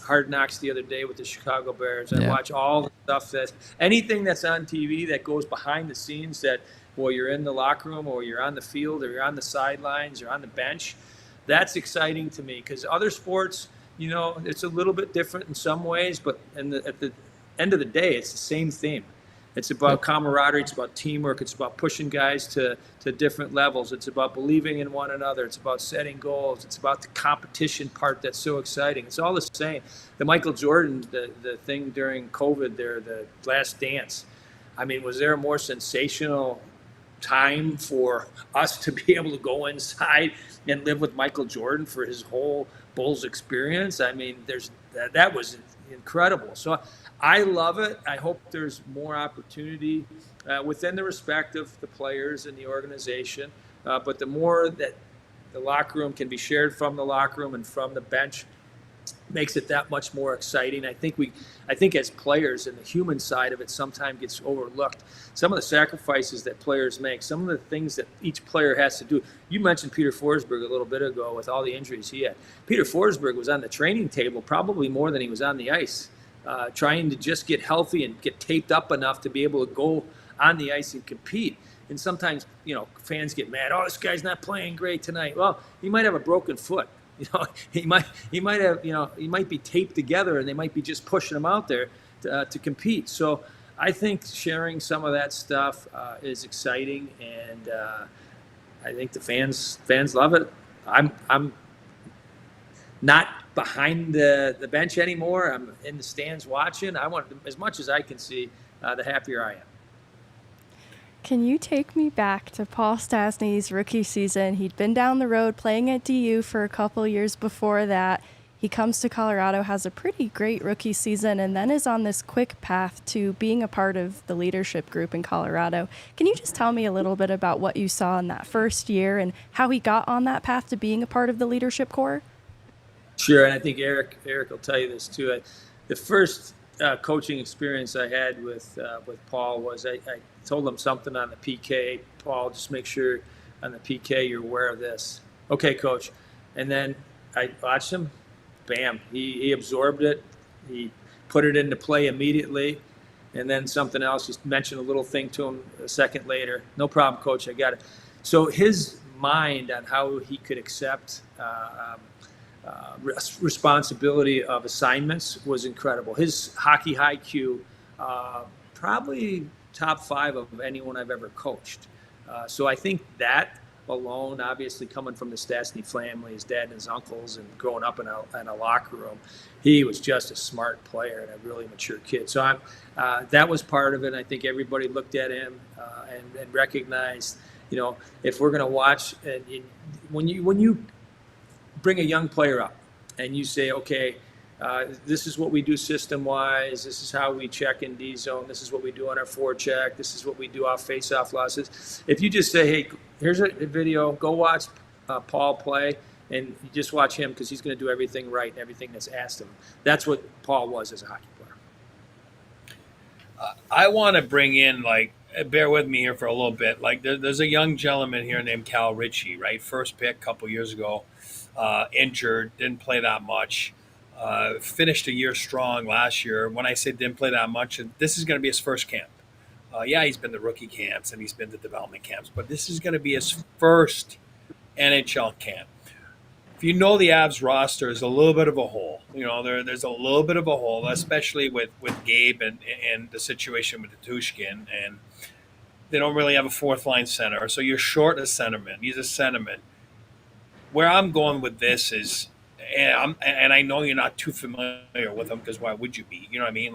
[SPEAKER 2] Hard Knocks the other day with the Chicago Bears. I watch all the stuff anything that's on TV that goes behind the scenes that, well, you're in the locker room or you're on the field or you're on the sidelines or on the bench. That's exciting to me because other sports, you know, it's a little bit different in some ways, but at the end of the day, it's the same theme. It's about camaraderie. It's about teamwork. It's about pushing guys to different levels. It's about believing in one another. It's about setting goals. It's about the competition part that's so exciting. It's all the same. The Michael Jordan, the thing during COVID there, the Last Dance. I mean, was there a more sensational time for us to be able to go inside and live with Michael Jordan for his whole Bulls experience? I mean, that was incredible. So I love it. I hope there's more opportunity within the respect of the players and the organization. But the more that the locker room can be shared from the locker room and from the bench, makes it that much more exciting. I think as players, and the human side of it sometimes gets overlooked. Some of the sacrifices that players make, some of the things that each player has to do. You mentioned Peter Forsberg a little bit ago with all the injuries he had. Peter Forsberg was on the training table probably more than he was on the ice, trying to just get healthy and get taped up enough to be able to go on the ice and compete. And sometimes, fans get mad. Oh, this guy's not playing great tonight. Well, he might have a broken foot. He might have, he might be taped together, and they might be just pushing him out there to compete. So I think sharing some of that stuff is exciting, and I think the fans love it. I'm not behind the bench anymore. I'm in the stands watching. I want, as much as I can see, the happier I am.
[SPEAKER 3] Can you take me back to Paul Stastny's rookie season? He'd been down the road playing at DU for a couple years before that. He comes to Colorado, has a pretty great rookie season, and then is on this quick path to being a part of the leadership group in Colorado. Can you just tell me a little bit about what you saw in that first year and how he got on that path to being a part of the leadership core?
[SPEAKER 2] Sure, and I think Eric will tell you this too. The first coaching experience I had with Paul was I told him something on the PK. Paul, just make sure on the PK you're aware of this. Okay, coach. And then I watched him. Bam. He absorbed it. He put it into play immediately. And then something else. Just mentioned a little thing to him a second later. No problem, coach. I got it. So his mind on how he could accept responsibility of assignments was incredible. His hockey IQ, probably top 5 of anyone I've ever coached. So I think that alone, obviously coming from the Stastny family, his dad and his uncles, and growing up in a locker room, he was just a smart player and a really mature kid. So that was part of it. I think everybody looked at him and recognized, if we're going to watch, and when you bring a young player up and you say, okay, this is what we do system-wise. This is how we check in D-zone. This is what we do on our forecheck. This is what we do off face-off losses. If you just say, hey, here's a video, go watch Paul play, and you just watch him because he's going to do everything right and everything that's asked of him. That's what Paul was as a hockey player.
[SPEAKER 4] I want to bring in, bear with me here for a little bit. There's a young gentleman here named Cal Ritchie, right? First pick a couple years ago, injured, didn't play that much. Finished a year strong last year. When I say didn't play that much, this is going to be his first camp. He's been to rookie camps and he's been to development camps, but this is going to be his first NHL camp. If you know the Avs roster is a little bit of a hole. There's a little bit of a hole, especially with Gabe and the situation with Tushkin, and they don't really have a fourth line center, so you're short a centerman. He's a centerman. Where I'm going with this is, and I know you're not too familiar with him because why would you be? You know what I mean?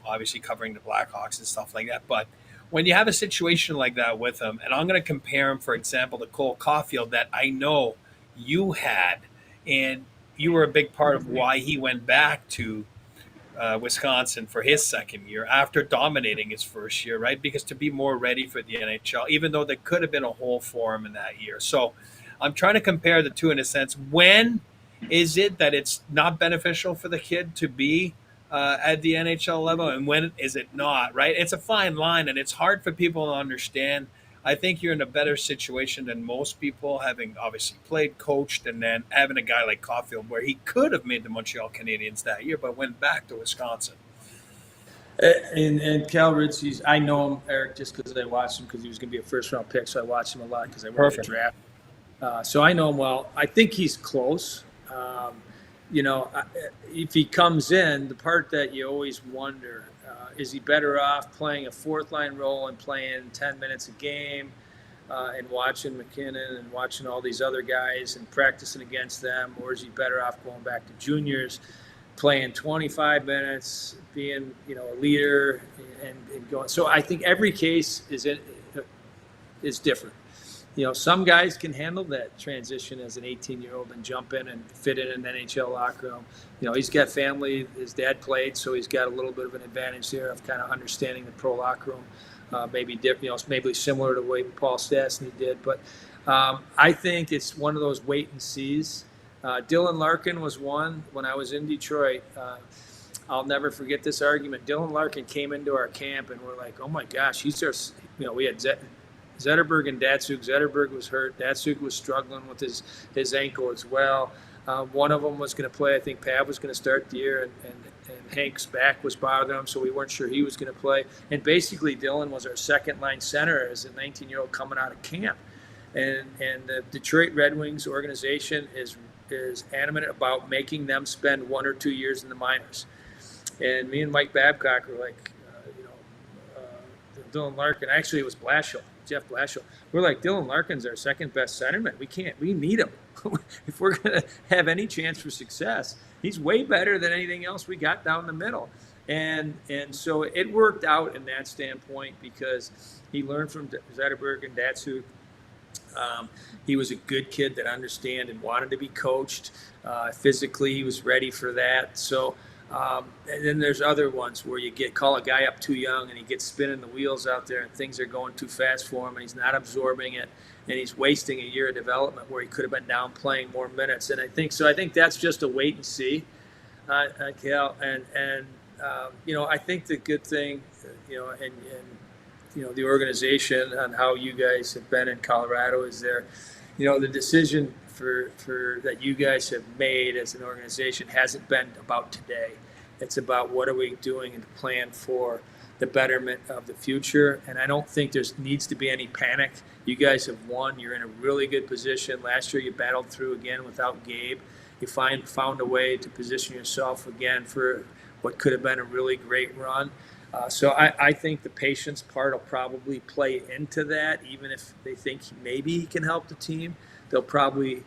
[SPEAKER 4] Obviously covering the Blackhawks and stuff like that. But when you have a situation like that with him, and I'm going to compare him, for example, to Cole Caulfield that I know you had, and you were a big part of why he went back to Wisconsin for his second year after dominating his first year, right? Because to be more ready for the NHL, even though there could have been a hole for him in that year. So I'm trying to compare the two in a sense. When is it that it's not beneficial for the kid to be at the NHL level, and when is it not, right? It's a fine line, and it's hard for people to understand. I think you're in a better situation than most people, having obviously played, coached, and then having a guy like Caulfield where he could have made the Montreal Canadiens that year, but went back to Wisconsin.
[SPEAKER 2] And Cal Ritchie, I know him, Eric, just because I watched him because he was going to be a first-round pick, so I watched him a lot because I went to the draft. So I know him well. I think he's close. If he comes in, the part that you always wonder, Is he better off playing a fourth line role and playing 10 minutes a game and watching McKinnon and watching all these other guys and practicing against them? Or is he better off going back to juniors, playing 25 minutes, being, a leader and going? So I think every case is different. Some guys can handle that transition as an 18-year-old and jump in and fit in an NHL locker room. He's got family. His dad played, so he's got a little bit of an advantage there of kind of understanding the pro locker room. Maybe different, maybe similar to the way Paul Stastny did. But I think it's one of those wait and sees. Dylan Larkin was one when I was in Detroit. I'll never forget this argument. Dylan Larkin came into our camp, and we're like, oh my gosh, he's our. We had Zetterberg and Datsuk. Zetterberg was hurt. Datsuk was struggling with his ankle as well. One of them was going to play. I think Pav was going to start the year, and Hank's back was bothering him, so we weren't sure he was going to play. And basically, Dylan was our second-line center as a 19-year-old coming out of camp. And the Detroit Red Wings organization is adamant about making them spend 1 or 2 years in the minors. And me and Mike Babcock were like, Dylan Larkin. Actually, it was Jeff Blashill. We're like, Dylan Larkin's our second best centerman. We need him. If we're going to have any chance for success, he's way better than anything else we got down the middle. And so it worked out in that standpoint because he learned from Zetterberg and Datsuk. He was a good kid that understood and wanted to be coached. Physically, he was ready for that. So, and then there's other ones where you call a guy up too young and he gets spinning the wheels out there and things are going too fast for him and he's not absorbing it and he's wasting a year of development where he could have been down playing more minutes. And I think that's just a wait and see, Cal. And I think the good thing, and the organization on how you guys have been in Colorado is there, the decision for that you guys have made as an organization hasn't been about today. It's about what are we doing and plan for the betterment of the future. And I don't think there needs to be any panic. You guys have won. You're in a really good position. Last year you battled through again without Gabe. You found a way to position yourself again for what could have been a really great run. So I think the patience part will probably play into that. Even if they think maybe he can help the team, they'll probably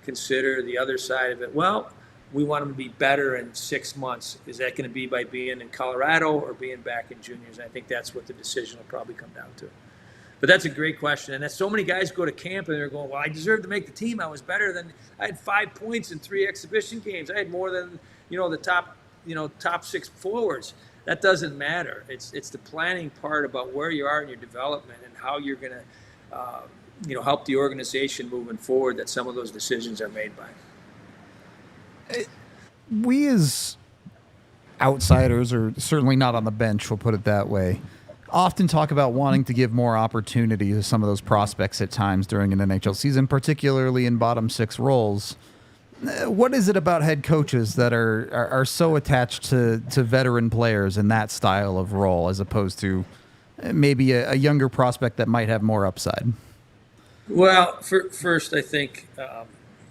[SPEAKER 2] consider the other side of it. Well, we want him to be better in 6 months. Is that going to be by being in Colorado or being back in juniors? And I think that's what the decision will probably come down to. But that's a great question. And so many guys go to camp and they're going, well, I deserve to make the team. I had 5 points in 3 exhibition games. I had more than, the top 6 forwards. That doesn't matter. It's the planning part about where you are in your development and how you're going to, help the organization moving forward that some of those decisions are made by.
[SPEAKER 1] We as outsiders, or certainly not on the bench, we'll put it that way, often talk about wanting to give more opportunity to some of those prospects at times during an NHL season, particularly in bottom 6 roles. What is it about head coaches that are so attached to veteran players in that style of role as opposed to maybe a younger prospect that might have more upside?
[SPEAKER 2] Well, first, I think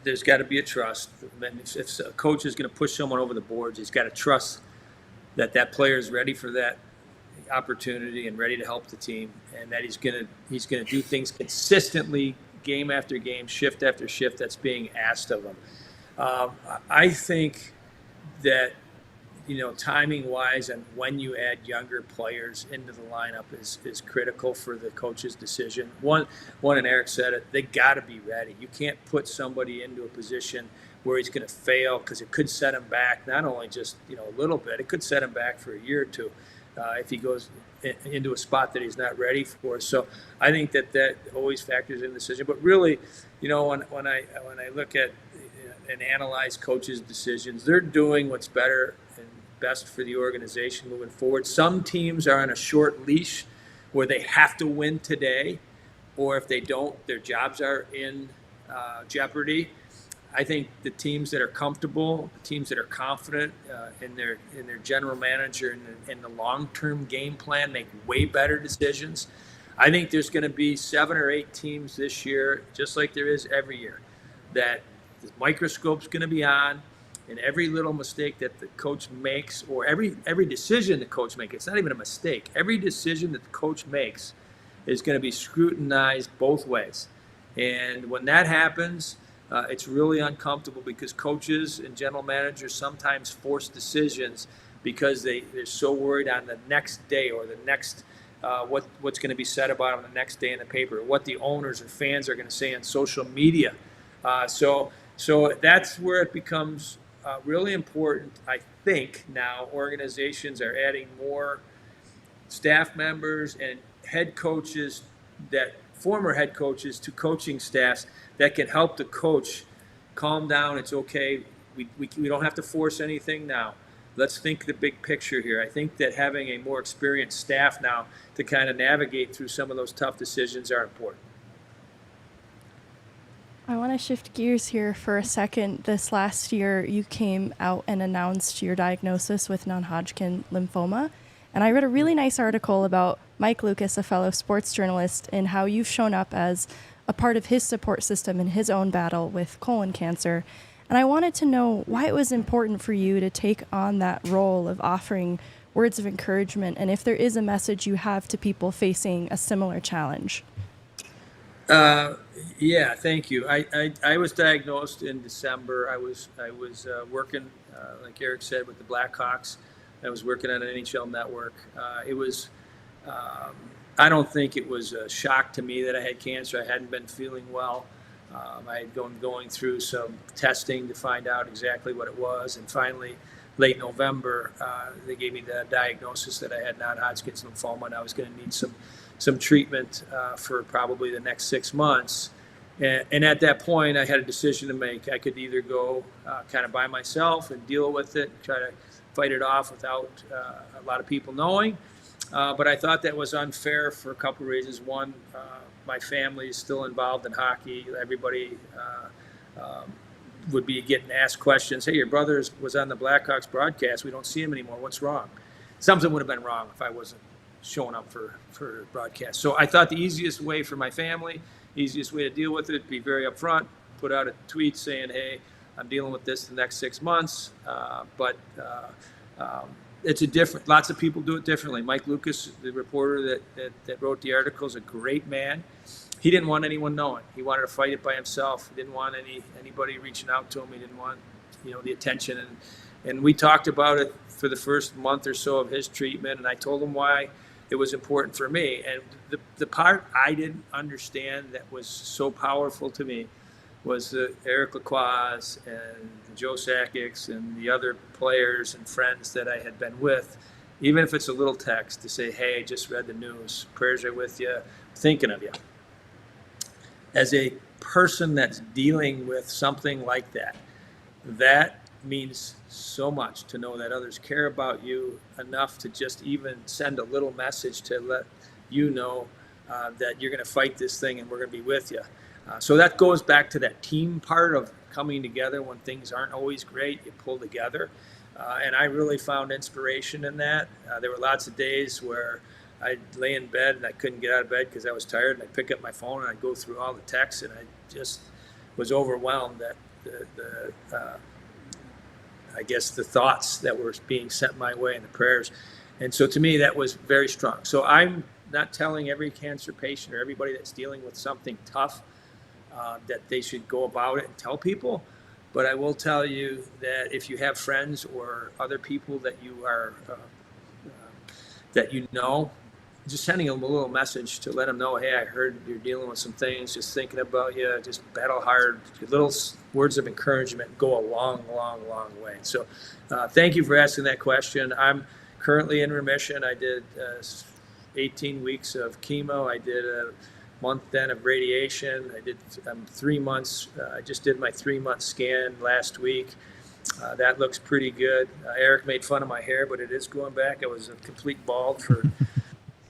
[SPEAKER 2] there's got to be a trust. If a coach is going to push someone over the boards, he's got to trust that player is ready for that opportunity and ready to help the team, and that he's going to do things consistently, game after game, shift after shift that's being asked of him. I think that, timing-wise and when you add younger players into the lineup is critical for the coach's decision. One, and Eric said it, they got to be ready. You can't put somebody into a position where he's going to fail because it could set him back, not only just, a little bit, it could set him back for a year or two if he goes into a spot that he's not ready for. So I think that always factors in the decision. But really, when I look at and analyze coaches' decisions, they're doing what's better and best for the organization moving forward. Some teams are on a short leash where they have to win today, or if they don't, their jobs are in jeopardy. I think the teams that are comfortable, the teams that are confident in their general manager and the long-term game plan make way better decisions. I think there's going to be 7 or 8 teams this year, just like there is every year, that the microscope's going to be on. And every little mistake that the coach makes, or every decision the coach makes, it's not even a mistake. Every decision that the coach makes is going to be scrutinized both ways. And when that happens, it's really uncomfortable because coaches and general managers sometimes force decisions because they're so worried on the next day or the next what's going to be said about them the next day in the paper, what the owners or fans are going to say on social media. So that's where it becomes really important. I think now organizations are adding more staff members and head coaches, that former head coaches, to coaching staffs that can help the coach calm down. It's okay. We don't have to force anything now. Let's think the big picture here. I think that having a more experienced staff now to kind of navigate through some of those tough decisions are important.
[SPEAKER 3] I want to shift gears here for a second. This last year, you came out and announced your diagnosis with non-Hodgkin lymphoma. And I read a really nice article about Mike Lucas, a fellow sports journalist, and how you've shown up as a part of his support system in his own battle with colon cancer. And I wanted to know why it was important for you to take on that role of offering words of encouragement, and if there is a message you have to people facing a similar challenge.
[SPEAKER 2] Yeah, thank you. I was diagnosed in December. I was working, like Eric said, with the Blackhawks. I was working on an NHL network. It was, I don't think it was a shock to me that I had cancer. I hadn't been feeling well. I had going through some testing to find out exactly what it was. And finally, late November, they gave me the diagnosis that I had non-Hodgkin's lymphoma, and I was going to need some treatment for probably the next 6 months. And at that point, I had a decision to make. I could either go kind of by myself and deal with it, try to fight it off without a lot of people knowing. But I thought that was unfair for a couple of reasons. One, my family is still involved in hockey. Everybody would be getting asked questions. Hey, your brother was on the Blackhawks broadcast. We don't see him anymore. What's wrong? Something would have been wrong if I wasn't showing up for broadcast. So I thought the easiest way for my family, easiest way to deal with it, be very upfront, put out a tweet saying, hey, I'm dealing with this the next 6 months. But it's lots of people do it differently. Mike Lucas, the reporter that wrote the article, is a great man. He didn't want anyone knowing. He wanted to fight it by himself. He didn't want anybody reaching out to him. He didn't want, the attention. And we talked about it for the first month or so of his treatment, and I told him why it was important for me. And the part I didn't understand that was so powerful to me was Eric Lacroix and Joe Sakic and the other players and friends that I had been with, even if it's a little text to say, hey, I just read the news, prayers are with you, thinking of you. As a person that's dealing with something like that means so much to know that others care about you enough to just even send a little message to let you know that you're going to fight this thing and we're going to be with you. So that goes back to that team part of coming together when things aren't always great. You pull together. And I really found inspiration in that. There were lots of days where I'd lay in bed and I couldn't get out of bed because I was tired, and I'd pick up my phone and I'd go through all the texts, and I just was overwhelmed at I guess the thoughts that were being sent my way and the prayers. And so to me, that was very strong. So I'm not telling every cancer patient or everybody that's dealing with something tough that they should go about it and tell people. But I will tell you that if you have friends or other people that you are, just sending them a little message to let them know, hey, I heard you're dealing with some things, just thinking about you, just battle hard. Little words of encouragement go a long, long, long way. So thank you for asking that question. I'm currently in remission. I did 18 weeks of chemo. I did a month then of radiation. I did 3 months. I just did my 3-month scan last week. That looks pretty good. Eric made fun of my hair, but it is going back. I was a complete bald for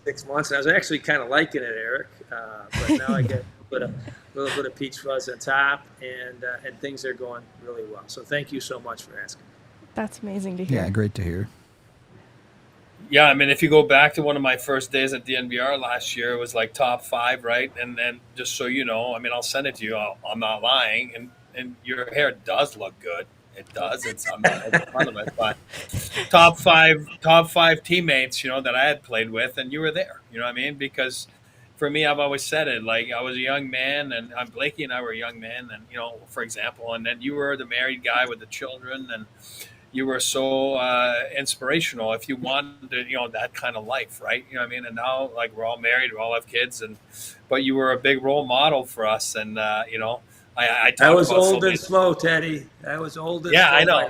[SPEAKER 2] 6 months, and I was actually kind of liking it, Eric. But now I get a little bit of peach fuzz on top, and things are going really well. So thank you so much for asking.
[SPEAKER 3] That's amazing to hear.
[SPEAKER 1] Yeah, great to hear.
[SPEAKER 4] Yeah, I mean, if you go back to one of my first days at DNVR last year, it was like top 5, right? And then just so you know, I mean, I'll send it to you. I'm not lying. And your hair does look good. It does. I'm not making fun of it, but top five teammates, that I had played with, and you were there. You know what I mean? Because for me, I've always said it. Like, I was a young man, and Blakey and I were a young men, and for example, and then you were the married guy with the children, and you were so inspirational if you wanted, that kind of life, right? You know what I mean? And now, like, we're all married, we all have kids, but you were a big role model for us, and I
[SPEAKER 2] was old and slow, Teddy. I was old and slow.
[SPEAKER 4] Yeah, I know.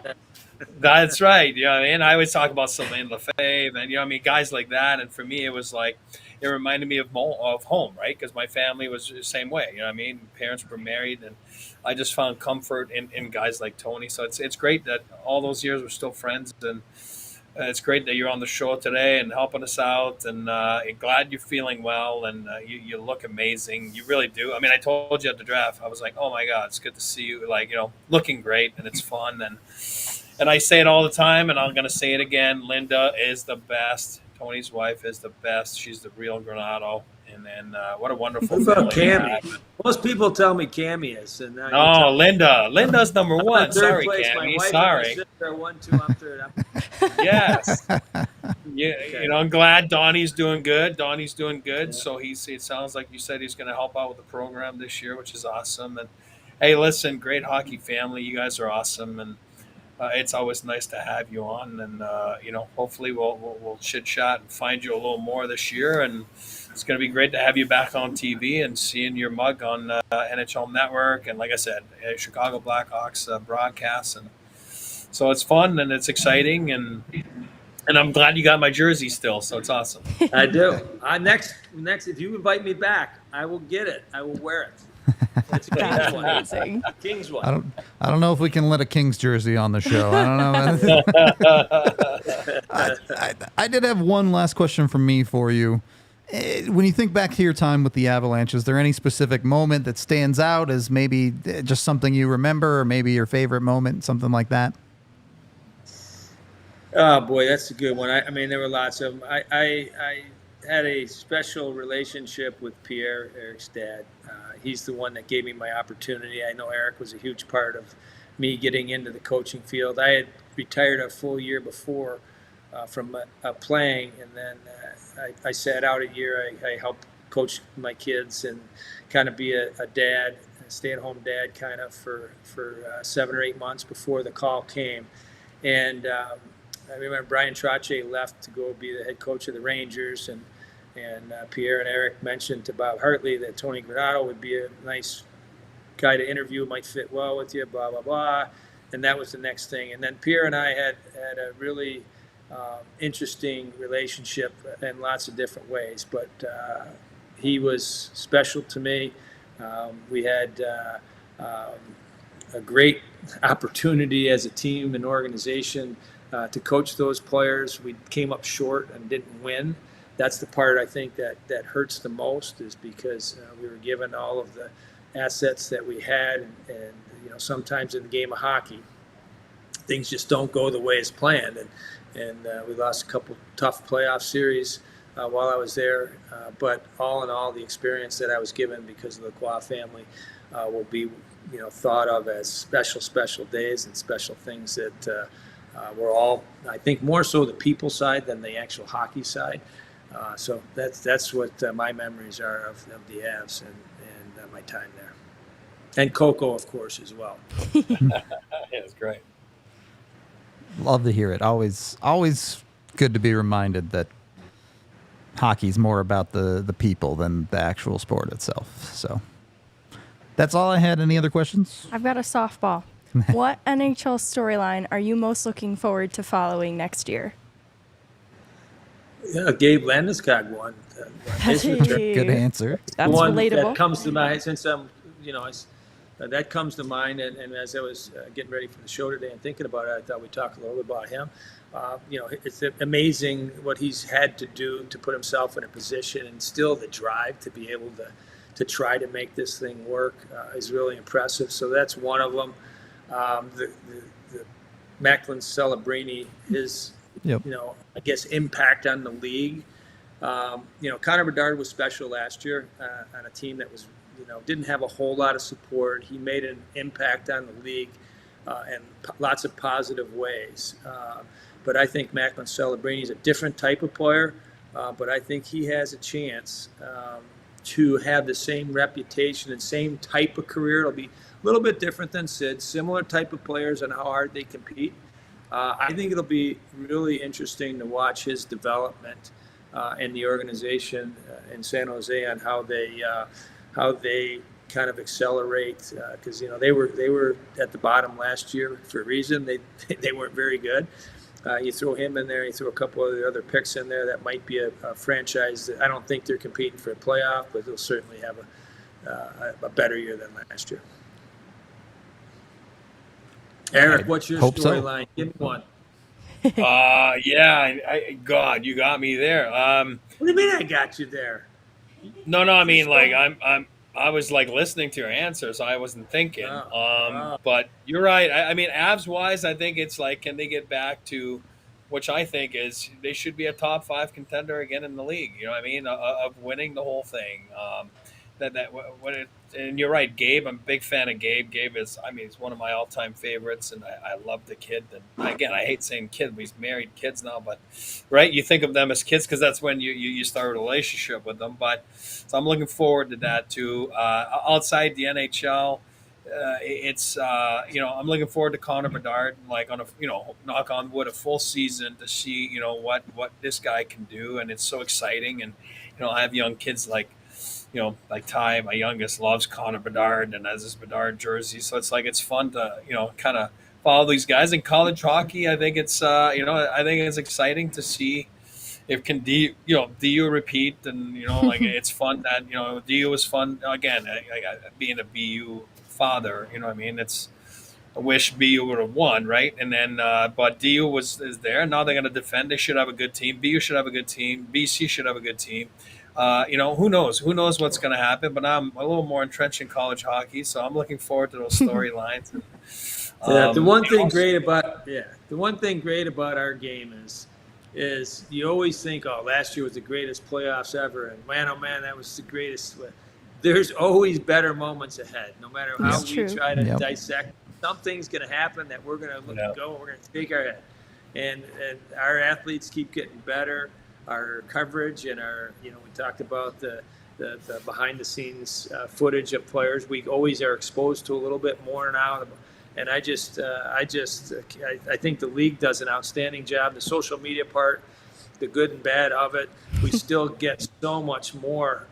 [SPEAKER 4] That's right. You know what I mean? I always talk about Sylvain Lefebvre and, guys like that. And for me, it was like, it reminded me of home, right? Because my family was the same way. You know what I mean? Parents were married, and I just found comfort in guys like Tony. So it's great that all those years we're still friends, and it's great that you're on the show today and helping us out. And glad you're feeling well, and you look amazing. You really do. I mean, I told you at the draft, I was like, oh my God, it's good to see you. Like, looking great, and it's fun. And I say it all the time, and I'm going to say it again. Linda is the best. Tony's wife is the best. She's the real Granato. And then what a wonderful
[SPEAKER 2] What about
[SPEAKER 4] family.
[SPEAKER 2] Cammy? Most people tell me Cammy is. And
[SPEAKER 4] no, Linda. Linda's number one. Sorry,
[SPEAKER 2] place.
[SPEAKER 4] Cammy.
[SPEAKER 2] My wife
[SPEAKER 4] Sorry.
[SPEAKER 2] And my sister are 1, 2, I'm third.
[SPEAKER 4] Yes. Yeah, I'm glad Donnie's doing good. Yeah. So it sounds like you said he's going to help out with the program this year, which is awesome. And hey, listen, great hockey family. You guys are awesome. And it's always nice to have you on, and hopefully we'll chit chat and find you a little more this year. And it's going to be great to have you back on TV and seeing your mug on NHL Network, and like I said, Chicago Blackhawks broadcasts, and so it's fun and it's exciting, and I'm glad you got my jersey still. So it's awesome.
[SPEAKER 2] I do. Next, if you invite me back, I will get it. I will wear it. It's a Kings one.
[SPEAKER 3] Amazing.
[SPEAKER 2] Kings one.
[SPEAKER 1] I don't know if we can let a Kings jersey on the show. I don't know. I did have one last question from me for you. When you think back to your time with the Avalanche, is there any specific moment that stands out as maybe just something you remember, or maybe your favorite moment, something like that?
[SPEAKER 2] Oh boy, that's a good one. I mean, there were lots of them. I had a special relationship with Pierre, Eric's dad. He's the one that gave me my opportunity. I know Eric was a huge part of me getting into the coaching field. I had retired a full year before from playing, and then I sat out a year. I helped coach my kids and kind of be a dad, a stay-at-home dad kind of for 7 or 8 months before the call came. And I remember Brian Trottier left to go be the head coach of the Rangers, and Pierre and Eric mentioned to Bob Hartley that Tony Granato would be a nice guy to interview, might fit well with you, blah, blah, blah. And that was the next thing. And then Pierre and I had a really interesting relationship in lots of different ways. But he was special to me. We had a great opportunity as a team and organization to coach those players. We came up short and didn't win. That's the part I think that hurts the most, is because we were given all of the assets that we had, and sometimes in the game of hockey, things just don't go the way it's planned, and we lost a couple tough playoff series while I was there. But all in all, the experience that I was given because of the Qua family will be thought of as special days and special things that we're all, I think, more so the people side than the actual hockey side. So that's what my memories are of the Avs and my time there. And Coco, of course, as well.
[SPEAKER 4] Yeah, it's great.
[SPEAKER 1] Love to hear it. Always good to be reminded that hockey's more about the people than the actual sport itself. So that's all I had. Any other questions?
[SPEAKER 3] I've got a softball. What NHL storyline are you most looking forward to following next year?
[SPEAKER 2] Yeah, Gabe Landeskog won.
[SPEAKER 1] Good answer.
[SPEAKER 3] That's
[SPEAKER 2] one
[SPEAKER 3] relatable.
[SPEAKER 2] That comes to mind since that comes to mind. And as I was getting ready for the show today and thinking about it, I thought we'd talk a little bit about him. It's amazing what he's had to do to put himself in a position, and still the drive to be able to try to make this thing work is really impressive. So that's one of them. The Macklin Celebrini, his I guess impact on the league. Connor Bedard was special last year on a team that was didn't have a whole lot of support. He made an impact on the league and lots of positive ways. But I think Macklin Celebrini is a different type of player, but I think he has a chance to have the same reputation and same type of career. It'll be a little bit different than Sid, similar type of players and how hard they compete. I think it'll be really interesting to watch his development in the organization in San Jose on how they kind of accelerate, because they were at the bottom last year for a reason. They weren't very good. You throw him in there, you throw a couple of the other picks in there, that might be a franchise that I don't think they're competing for a playoff, but they'll certainly have a better year than last year. Eric, what's your storyline? So. Give me one.
[SPEAKER 4] God, you got me there.
[SPEAKER 2] What do you mean I got you there?
[SPEAKER 4] No, I mean, like, I was like listening to your answer, so I wasn't thinking. But you're right. I mean, Avs wise, I think it's like, can they get back to, which I think is they should be a top 5 contender again in the league. You know what I mean? Of winning the whole thing. And you're right, Gabe. I'm a big fan of Gabe. Gabe is, he's one of my all-time favorites, and I love the kid. And again, I hate saying kid. He's married kids now, but right, you think of them as kids because that's when you start a relationship with them. But so I'm looking forward to that too. Outside the NHL, I'm looking forward to Connor Bedard, like on a knock on wood, a full season to see what this guy can do, and it's so exciting. And I have young kids like Ty, my youngest, loves Connor Bedard and has his Bedard jersey. So it's like, it's fun to, kind of follow these guys in college hockey. I think it's, I think it's exciting to see if DU repeat. And, like, it's fun that, DU is fun. Again, being a BU father, it's, I wish BU would have won, right? And then, but DU is there. Now they're going to defend. They should have a good team. BU should have a good team. BC should have a good team. Who knows? Who knows what's going to happen? But I'm a little more entrenched in college hockey, so I'm looking forward to those storylines.
[SPEAKER 2] The one thing great about our game is you always think, oh, last year was the greatest playoffs ever, and man, oh man, that was the greatest. There's always better moments ahead, no matter how we try to dissect. Something's going to happen that we're going to look and go, and we're going to take our head, and our athletes keep getting better. Our coverage and our, we talked about the behind the scenes footage of players. We always are exposed to a little bit more now. And I think the league does an outstanding job. The social media part, the good and bad of it, we still get so much more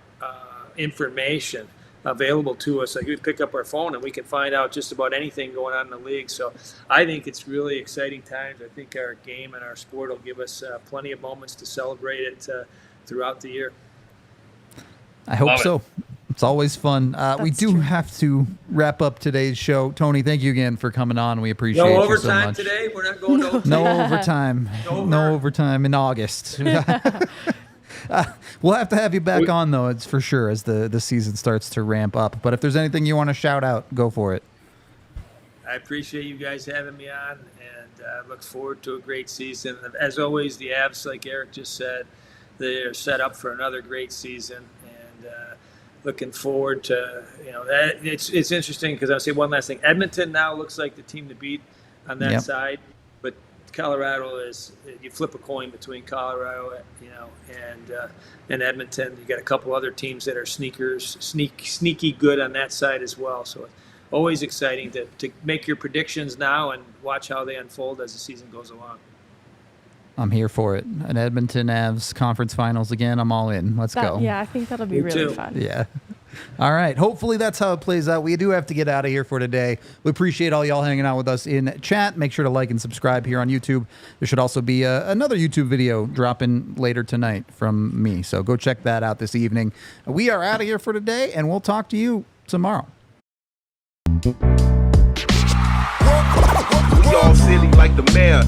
[SPEAKER 2] information available to us. Like, we pick up our phone and we can find out just about anything going on in the league. So I think it's really exciting times. I think our game and our sport will give us plenty of moments to celebrate it throughout the year.
[SPEAKER 1] I hope so. It's always fun. We do have to wrap up today's show. Tony, thank you again for coming on. We appreciate you so much.
[SPEAKER 2] No overtime today? We're not going to overtime?
[SPEAKER 1] No overtime. No overtime in August. We'll have to have you back on, though, it's for sure, as the season starts to ramp up. But if there's anything you want to shout out, go for it.
[SPEAKER 2] I appreciate you guys having me on, and I look forward to a great season. As always, the Avs, like Eric just said, they're set up for another great season, and looking forward to, that. It's interesting because I'll say one last thing. Edmonton now looks like the team to beat on that side, but Colorado is, you flip a coin between Colorado, and Edmonton. You got a couple other teams that are sneaky good on that side as well. So always exciting to make your predictions now and watch how they unfold as the season goes along.
[SPEAKER 1] I'm here for it. An Edmonton Avs conference finals again. I'm all in. Let's go.
[SPEAKER 3] Yeah, I think that'll be really fun.
[SPEAKER 1] Yeah. All right. Hopefully that's how it plays out. We do have to get out of here for today. We appreciate all y'all hanging out with us in chat. Make sure to like and subscribe here on YouTube. There should also be another YouTube video dropping later tonight from me. So go check that out this evening. We are out of here for today, and we'll talk to you tomorrow.
[SPEAKER 5] We all silly like the mayor.